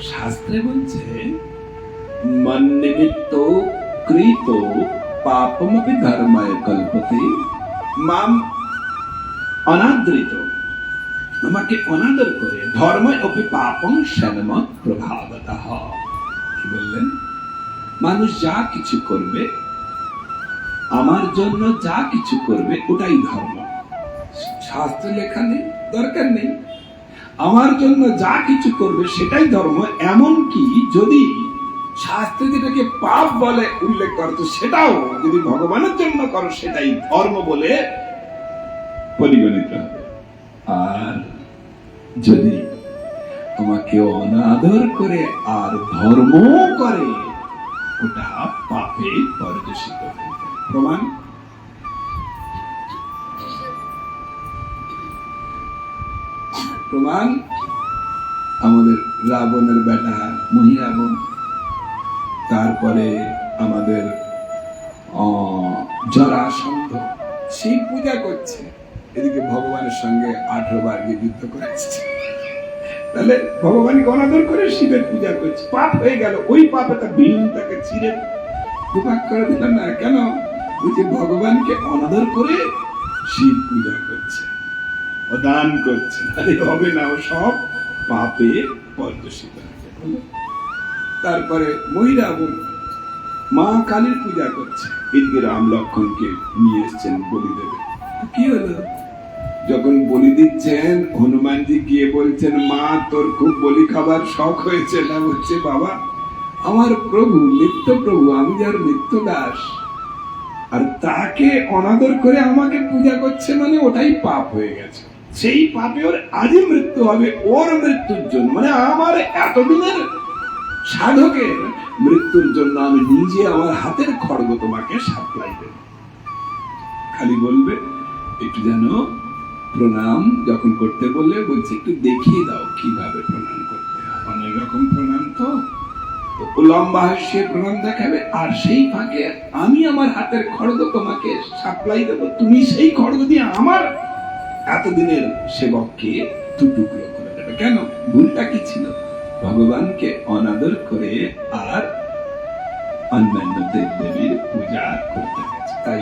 শাস্ত্রে বলছে মন্নিমিত্ত কৃত পাপমপি ধর্মায় কল্পতে মাম অনাদৃত, আমাকে অনাদর করে ধর্মায় অপি পাপং শনমৎ প্রভাবতঃ। কি বললেন? মানুষ যা কিছু করবে, আমার জন্য যা কিছু করবে ওটাই ধর্ম। শাস্ত্রে লেখা নেই, দরকার নেই। আমার জন্য যা কিছু করবে সেটাই ধর্ম। এমন কি যদি শাস্ত্রে যেটাকে পাপ বলে উল্লেখ করতো, সেটাও যদি ভগবানের জন্য করো সেটাই ধর্ম বলে পরিগণিত হবে। আর যদি তোমাকে অনাদর করে আর ধর্ম করে, ওটা পাপে পরিদর্শিত হয়ে যায়। প্রমাণ? প্রমাণ আমাদের রাবণের বেটা মহিরাবণ, তারপরে আমাদের জরাসন্ধ, শিব পূজা করছে, এদিকে ভগবানের সঙ্গে 18 বার যুদ্ধ করেছে। তাহলে ভগবানকে অনাদর করে শিবের পূজা করছে, পাপ হয়ে গেল। ওই পাপে তার ভীম তাকে চিরে দুভাগ করে দিল না কেন? বুঝে ভগবানকে অনাদর করে শিব পূজা করছে, ও দান করছে, আরে হবে না, ও সব পাপে পরিদর্শিত হয়েছে। তারপরে মহিরাবণ মা কালীর পূজা করছে, এদিকে রাম লক্ষ্মণকে নিয়ে এসছেন বলি দেবে। কি হলো? যখন বলি দিচ্ছেন, হনুমানজি গিয়ে বলছেন, মা তোর খুব বলি খাবার শখ হয়েছে না? বলছে, বাবা আমার প্রভু নিত্য প্রভু, আমি যার নিত্য দাস, আর তাকে অনাদর করে আমাকে পূজা করছে, মানে ওটাই পাপ হয়ে গেছে। সেই পাপে ওর আজই মৃত্যু হবে, ওর মৃত্যুর জন্য, মানে আমার এতদিনের সাধকের মৃত্যুর জন্য আমি নিজে আমার হাতের খড়গ তোমাকে সাপ্লাই দেব। খালি বলবে একটু যেন প্রণাম যখন করতে বললে, বলছে একটু দেখিয়ে দাও কিভাবে প্রণাম করতে হয়। অনেক রকম প্রণাম, তো লম্বা হাসিয়ে প্রণাম দেখাবে, আর সেই ফাঁকে আমি আমার হাতের খড়গ তোমাকে সাপ্লাই দেব, তুমি সেই খড়গ দিয়ে আমার এতদিনের সেবককে টুকরো করে দেবে। কেন? ভুলটা কি ছিল? ভগবানকে অনাদর করে আর অন্যান্য দেব দেবীর পূজা করতে হয়েছে। তাই